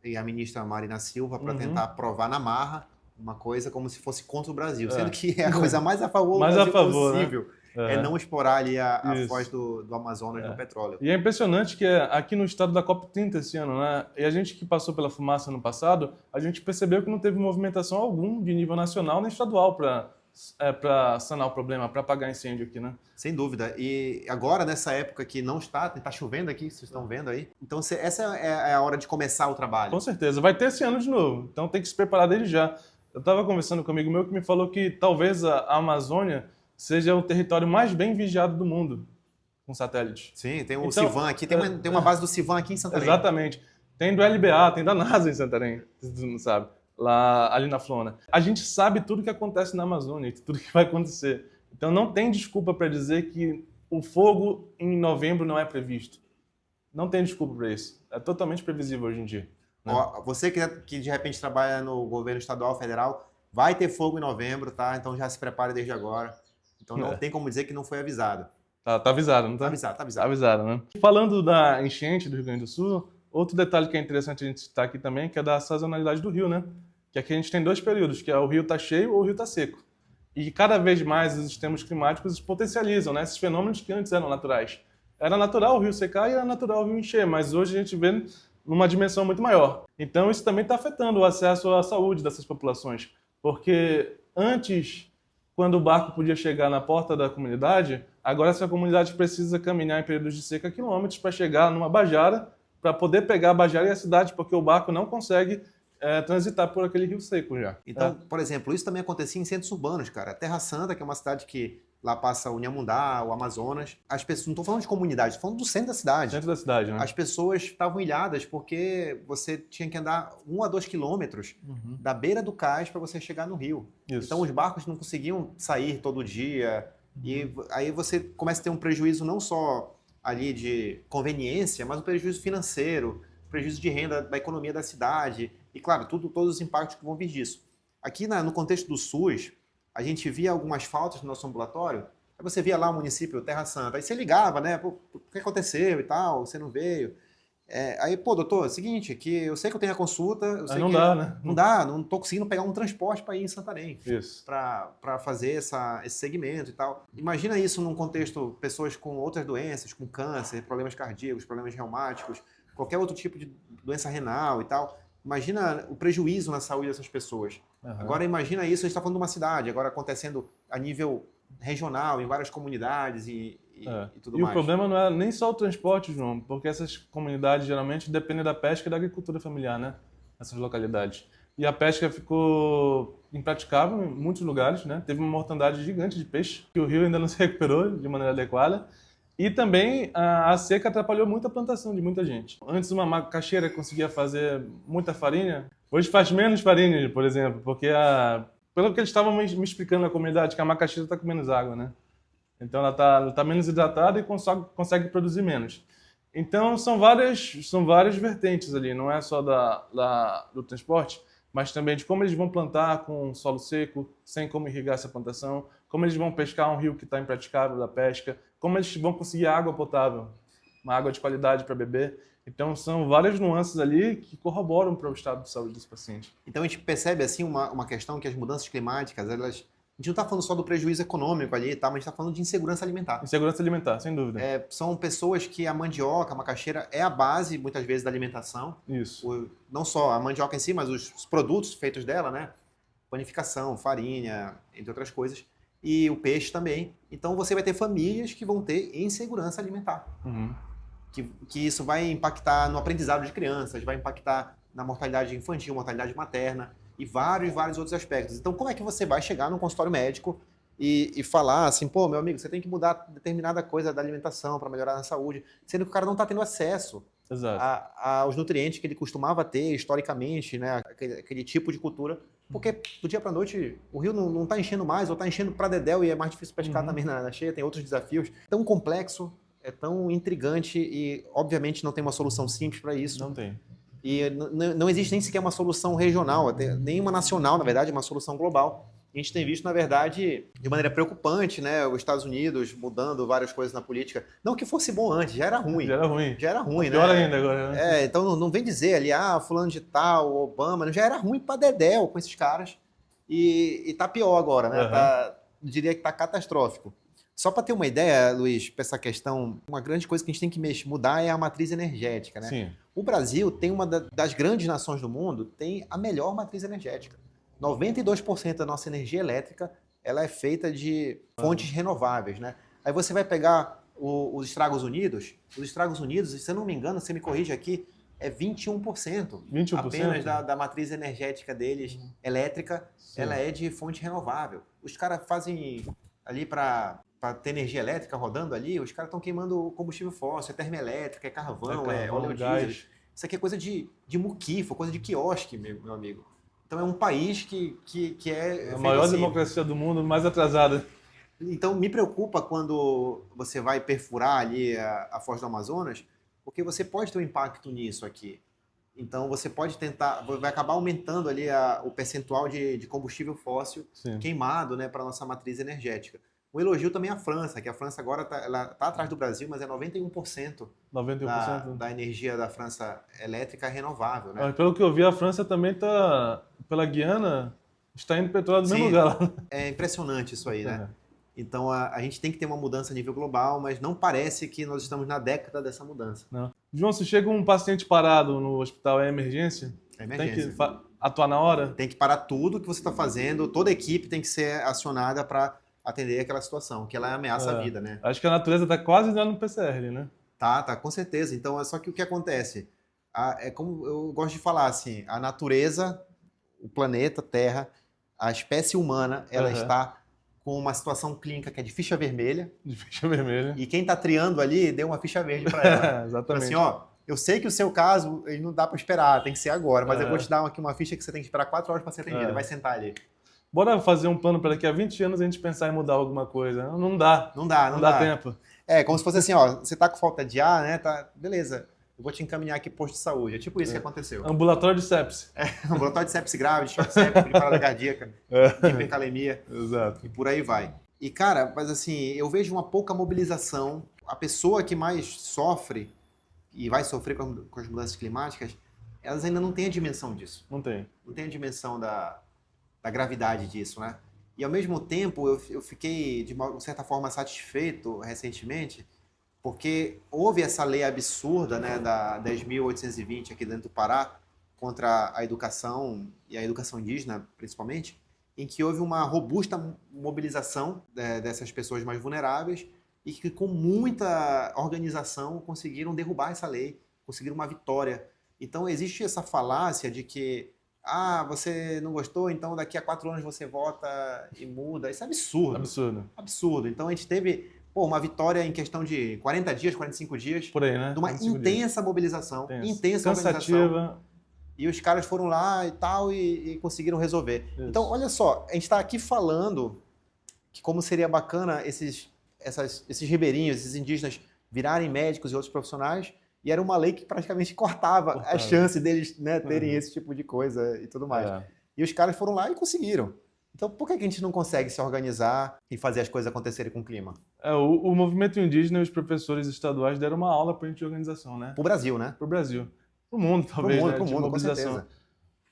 e a ministra Marina Silva para tentar aprovar na marra uma coisa como se fosse contra o Brasil, sendo que é a coisa mais a favor do Brasil possível. Né? É não explorar ali a foz do Amazonas no petróleo. E é impressionante que aqui no estado da COP30 esse ano, né? E a gente que passou pela fumaça no passado, a gente percebeu que não teve movimentação algum de nível nacional nem estadual para sanar o problema, para apagar incêndio aqui, né? Sem dúvida. E agora, nessa época que não está chovendo aqui, vocês estão vendo aí, então essa é a hora de começar o trabalho. Com certeza. Vai ter esse ano de novo, então tem que se preparar desde já. Eu estava conversando com um amigo meu que me falou que talvez a Amazônia seja o território mais bem vigiado do mundo, com satélite. Sim, tem o Civan aqui, tem uma base do Civan aqui em Santarém. Exatamente. Tem do LBA, tem da NASA em Santarém, se tu não sabe, ali na Flona. A gente sabe tudo que acontece na Amazônia, tudo que vai acontecer. Então não tem desculpa para dizer que o fogo em novembro não é previsto. Não tem desculpa para isso. É totalmente previsível hoje em dia. Né? Ó, você que de repente trabalha no governo estadual, federal, vai ter fogo em novembro, tá? Então já se prepare desde agora. Então não tem como dizer que não foi avisado. Tá avisado, não tá? Tá avisado. Tá avisado, né? Falando da enchente do Rio Grande do Sul, outro detalhe que é interessante a gente citar aqui também, que é da sazonalidade do rio, né? Que aqui a gente tem 2 períodos, que é o rio tá cheio ou o rio tá seco. E cada vez mais os sistemas climáticos potencializam, né? Esses fenômenos que antes eram naturais. Era natural o rio secar e era natural o rio encher, mas hoje a gente vê numa dimensão muito maior. Então isso também está afetando o acesso à saúde dessas populações, porque antes, quando o barco podia chegar na porta da comunidade, agora essa comunidade precisa caminhar em períodos de seca quilômetros para chegar numa bajara, para poder pegar a bajara e a cidade, porque o barco não consegue transitar por aquele rio seco já. Então, por exemplo, isso também acontecia em centros urbanos, cara. Terra Santa, que é uma cidade que lá passa o Inhamundá, o Amazonas. As pessoas, não estou falando de comunidade, estou falando do centro da cidade. Centro da cidade, né? As pessoas estavam ilhadas porque você tinha que andar 1 a 2 quilômetros da beira do cais para você chegar no rio. Isso. Então os barcos não conseguiam sair todo dia. E aí você começa a ter um prejuízo não só ali de conveniência, mas um prejuízo financeiro, prejuízo de renda da economia da cidade. E claro, todos os impactos que vão vir disso. Aqui no contexto do SUS, a gente via algumas faltas no nosso ambulatório, aí você via lá o município, Terra Santa, aí você ligava, né? Pô, o que aconteceu e tal, você não veio. Aí, pô, doutor, é o seguinte, que eu sei que eu tenho a consulta, eu sei não que dá, né? Não dá, não tô conseguindo pegar um transporte para ir em Santarém. Isso. Para fazer esse segmento e tal. Imagina isso num contexto, pessoas com outras doenças, com câncer, problemas cardíacos, problemas reumáticos, qualquer outro tipo de doença renal e tal. Imagina o prejuízo na saúde dessas pessoas. Agora imagina isso, a gente está falando de uma cidade, agora acontecendo a nível regional, em várias comunidades e tudo mais. E o problema não é nem só o transporte, João, porque essas comunidades geralmente dependem da pesca e da agricultura familiar, né? Nessas localidades. E a pesca ficou impraticável em muitos lugares, né? Teve uma mortandade gigante de peixe, que o rio ainda não se recuperou de maneira adequada. E também a seca atrapalhou muito a plantação de muita gente. Antes uma macaxeira conseguia fazer muita farinha, hoje faz menos farinha, por exemplo, porque pelo que eles estavam me explicando na comunidade, que a macaxeira está com menos água, né? Então ela tá menos hidratada e consegue produzir menos. Então são várias vertentes ali, não é só do transporte, mas também de como eles vão plantar com solo seco, sem como irrigar essa plantação, como eles vão pescar um rio que está impraticável da pesca, como eles vão conseguir água potável, uma água de qualidade para beber. Então são várias nuances ali que corroboram para o estado de saúde dos pacientes. Então a gente percebe assim uma questão que as mudanças climáticas, a gente não está falando só do prejuízo econômico ali, tá? Mas a gente está falando de insegurança alimentar. Insegurança alimentar, sem dúvida. São pessoas que a mandioca, a macaxeira é a base, muitas vezes, da alimentação. Isso. Não só a mandioca em si, mas os produtos feitos dela, né? Panificação, farinha, entre outras coisas. E o peixe também. Então você vai ter famílias que vão ter insegurança alimentar. Uhum. Que isso vai impactar no aprendizado de crianças, vai impactar na mortalidade infantil, mortalidade materna e vários outros aspectos. Então, como é que você vai chegar num consultório médico e falar assim, pô, meu amigo, você tem que mudar determinada coisa da alimentação para melhorar a saúde, sendo que o cara não está tendo acesso aos nutrientes que ele costumava ter historicamente, né? Aquele tipo de cultura, porque do dia para a noite o rio não está enchendo mais, ou está enchendo para dedéu e é mais difícil pescar também na cheia, tem outros desafios. Tão complexo, é tão intrigante e, obviamente, não tem uma solução simples para isso. Não tem. E não existe nem sequer uma solução regional, nem uma nacional, na verdade, uma solução global. A gente tem visto, na verdade, de maneira preocupante, né, os Estados Unidos mudando várias coisas na política. Não que fosse bom antes, já era ruim. Já era ruim, pior né? ainda agora, né? Então não vem dizer ali, fulano de tal, Obama, já era ruim para dedéu com esses caras. E tá pior agora, né? Eu diria que tá catastrófico. Só para ter uma ideia, Luiz, para essa questão, uma grande coisa que a gente tem que mudar é a matriz energética, né? Sim. O Brasil tem uma das grandes nações do mundo, tem a melhor matriz energética. 92% da nossa energia elétrica ela é feita de fontes renováveis, né? Aí você vai pegar os Estados Unidos, se eu não me engano, você me corrige aqui, é 21%. 21%? Apenas da matriz energética deles, elétrica, Sim. ela é de fonte renovável. Os caras fazem ali para ter energia elétrica rodando ali, os caras estão queimando combustível fóssil, é termoelétrica, é carvão, é óleo diesel. Isso aqui é coisa de muquifo, coisa de quiosque, meu amigo. Então é um país que é a maior assim. Democracia do mundo, mais atrasada. Então me preocupa quando você vai perfurar ali a Foz do Amazonas, porque você pode ter um impacto nisso aqui. Então você pode vai acabar aumentando ali o percentual de combustível fóssil queimado, né, para a nossa matriz energética. Um elogio também à França, que a França agora está atrás do Brasil, mas é 91%, 91%? Da energia da França elétrica renovável. Né? Mas pelo que eu vi, a França também está, pela Guiana, está indo petróleo do mesmo lugar. É impressionante isso aí, né? Então a gente tem que ter uma mudança a nível global, mas não parece que nós estamos na década dessa mudança. Não. João, se chega um paciente parado no hospital, é emergência? É emergência. Tem que atuar na hora? Tem que parar tudo que você está fazendo, toda a equipe tem que ser acionada para atender aquela situação, que ela ameaça a vida, né? Acho que a natureza está quase dando no PCR, né? Tá, com certeza. Então, só que o que acontece? É como eu gosto de falar, assim, a natureza, o planeta, Terra, a espécie humana, ela está com uma situação clínica que é de ficha vermelha. De ficha vermelha. E quem está triando ali, deu uma ficha verde para ela. Exatamente. Assim, ó, eu sei que o seu caso, ele não dá para esperar, tem que ser agora, mas eu vou te dar aqui uma ficha que você tem que esperar 4 horas para ser atendida. Vai sentar ali. Bora fazer um plano para daqui a 20 anos a gente pensar em mudar alguma coisa. Não dá. Não dá tempo. É, como se fosse assim, ó, você tá com falta de ar, né? Tá, beleza, eu vou te encaminhar aqui pro posto de saúde. É tipo isso que aconteceu. Ambulatório de sepse. Ambulatório de sepse grave, de choque séptico, de parada cardíaca, de hipercalemia. Exato. E por aí vai. E, cara, mas assim, eu vejo uma pouca mobilização. A pessoa que mais sofre e vai sofrer com as mudanças climáticas, elas ainda não têm a dimensão disso. Não tem. Não tem a dimensão da gravidade disso, né? E ao mesmo tempo eu fiquei de uma certa forma satisfeito recentemente, porque houve essa lei absurda, né, da 10.820 aqui dentro do Pará contra a educação e a educação indígena principalmente, em que houve uma robusta mobilização dessas pessoas mais vulneráveis e que com muita organização conseguiram derrubar essa lei, conseguiram uma vitória. Então existe essa falácia de que você não gostou, então daqui a 4 anos você vota e muda. Isso é absurdo. Absurdo. Então a gente teve uma vitória em questão de 40 dias, 45 dias. Por aí, né? De uma intensa mobilização. Cansativa. E os caras foram lá e tal e conseguiram resolver. Isso. Então, olha só, a gente está aqui falando que como seria bacana esses ribeirinhos, esses indígenas virarem médicos e outros profissionais, e era uma lei que praticamente cortava a chance deles, né, terem esse tipo de coisa e tudo mais. E os caras foram lá e conseguiram. Então, por que a gente não consegue se organizar e fazer as coisas acontecerem com o clima? O movimento indígena e os professores estaduais deram uma aula para a gente de organização, né? Pro Brasil, né? Pro Brasil. Pro mundo, talvez, Pro né? mundo, De com mobilização. certeza.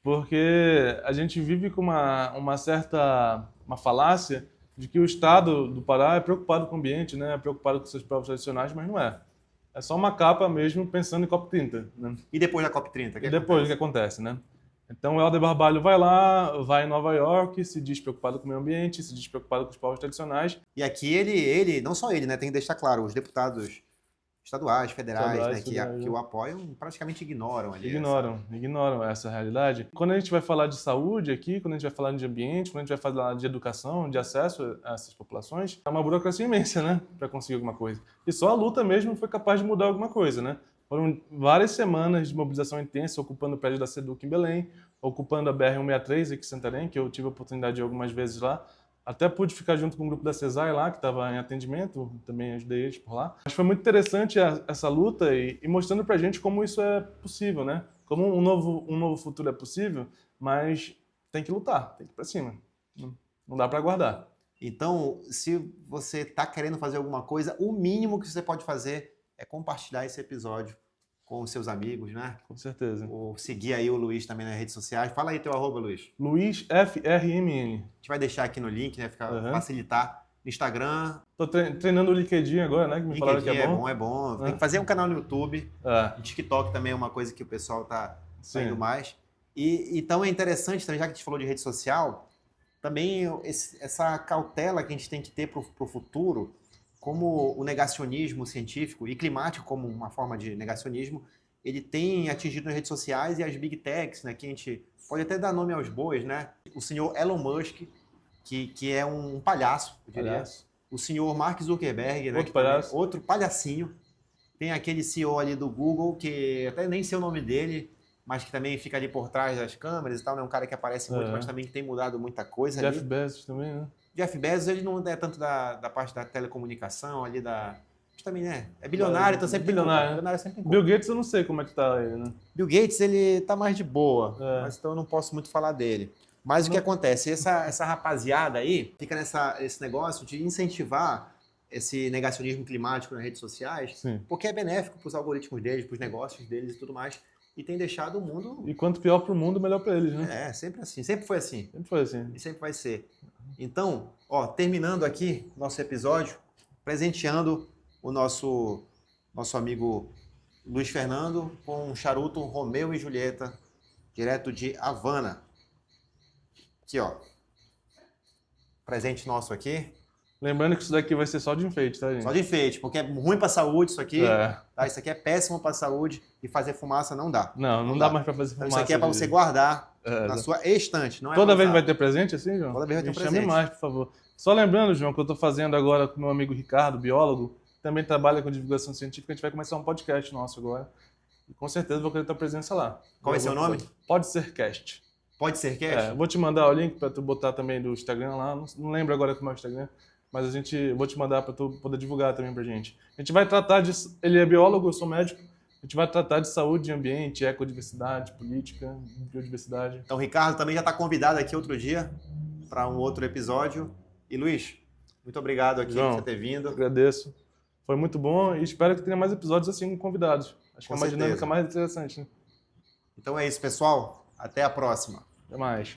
Porque a gente vive com uma certa falácia de que o Estado do Pará é preocupado com o ambiente, né? É preocupado com seus povos tradicionais, mas não é. É só uma capa mesmo pensando em COP30, né? E depois da COP30? E depois o que acontece, né? Então o Helder Barbalho vai lá, vai em Nova York, se diz preocupado com o meio ambiente, se diz preocupado com os povos tradicionais. E aqui ele, não só ele, né? Tem que deixar claro, os deputados estaduais, federais, né, que o apoiam, praticamente ignoram ali. Ignoram essa realidade. Quando a gente vai falar de saúde aqui, quando a gente vai falar de ambiente, quando a gente vai falar de educação, de acesso a essas populações, é uma burocracia imensa, né, para conseguir alguma coisa. E só a luta mesmo foi capaz de mudar alguma coisa, né? Foram várias semanas de mobilização intensa, ocupando o prédio da SEDUC em Belém, ocupando a BR-163 aqui em Santarém, que eu tive a oportunidade de ir algumas vezes lá. Até pude ficar junto com o grupo da CESAI lá, que estava em atendimento, também ajudei eles por lá. Mas foi muito interessante essa luta e mostrando pra gente como isso é possível, né? Como um novo futuro é possível, mas tem que lutar, tem que ir pra cima. Não dá pra aguardar. Então, se você está querendo fazer alguma coisa, o mínimo que você pode fazer é compartilhar esse episódio com os seus amigos, né? Com certeza. Ou seguir aí o Luiz também nas redes sociais. Fala aí teu arroba, Luiz. Luiz FRMN. A gente vai deixar aqui no link, né? Facilitar. No Instagram. Tô treinando o LinkedIn agora, né? Que me falaram que é bom. É bom. Tem que fazer um canal no YouTube. O TikTok também é uma coisa que o pessoal tá indo mais. E então é interessante, também, já que a gente falou de rede social, também essa cautela que a gente tem que ter para o futuro, como o negacionismo científico e climático como uma forma de negacionismo, ele tem atingido as redes sociais e as big techs, né, que a gente pode até dar nome aos bois, né? O senhor Elon Musk, que é um palhaço, eu diria. Palhaço. O senhor Mark Zuckerberg, né, Outro palhaço. Outro palhacinho. Tem aquele CEO ali do Google, que até nem sei o nome dele, mas que também fica ali por trás das câmeras e tal, né? Um cara que aparece muito, mas também que tem mudado muita coisa ali. Jeff Bezos também, né? Jeff Bezos, ele não é tanto da parte da telecomunicação, ali da... Mas também, né? É bilionário, então sempre bilionário sempre Bill Gates eu não sei como é que tá ele, né? Bill Gates, ele tá mais de boa, mas então eu não posso muito falar dele. Mas o que acontece? Essa rapaziada aí fica esse negócio de incentivar esse negacionismo climático nas redes sociais, porque é benéfico para os algoritmos deles, para os negócios deles e tudo mais. E tem deixado o mundo... E quanto pior para o mundo, melhor para eles, né? É, sempre assim. Sempre foi assim. Sempre foi assim. E sempre vai ser. Então, ó, terminando aqui nosso episódio, presenteando o nosso amigo Luiz Fernando com um charuto Romeu e Julieta, direto de Havana. Aqui, ó. Presente nosso aqui. Lembrando que isso daqui vai ser só de enfeite, tá, gente? Só de enfeite, porque é ruim pra saúde isso aqui. Tá? Isso aqui é péssimo pra saúde e fazer fumaça não dá. Não dá mais pra fazer fumaça. Então, isso aqui é pra você guardar na sua estante. Não é Toda vez vai ter presente assim, João? Toda vez vai ter presente. presente. Chame mais, por favor. Só lembrando, João, que eu tô fazendo agora com meu amigo Ricardo, biólogo, que também trabalha com divulgação científica, a gente vai começar um podcast nosso agora. E com certeza vou querer tua presença lá. Qual é seu nome? Pode Ser Cast. Pode Ser Cast? Vou te mandar o link pra tu botar também do Instagram lá. Não lembro agora como é o Instagram. Mas vou te mandar para tu poder divulgar também pra gente. A gente vai tratar ele é biólogo, eu sou médico. A gente vai tratar de saúde, ambiente, ecodiversidade, política, biodiversidade. Então, Ricardo também já está convidado aqui outro dia para um outro episódio. E Luiz, muito obrigado aqui por você ter vindo. Agradeço. Foi muito bom e espero que tenha mais episódios assim com convidados. Acho que é uma dinâmica mais interessante, né? Então é isso, pessoal. Até a próxima. Até mais.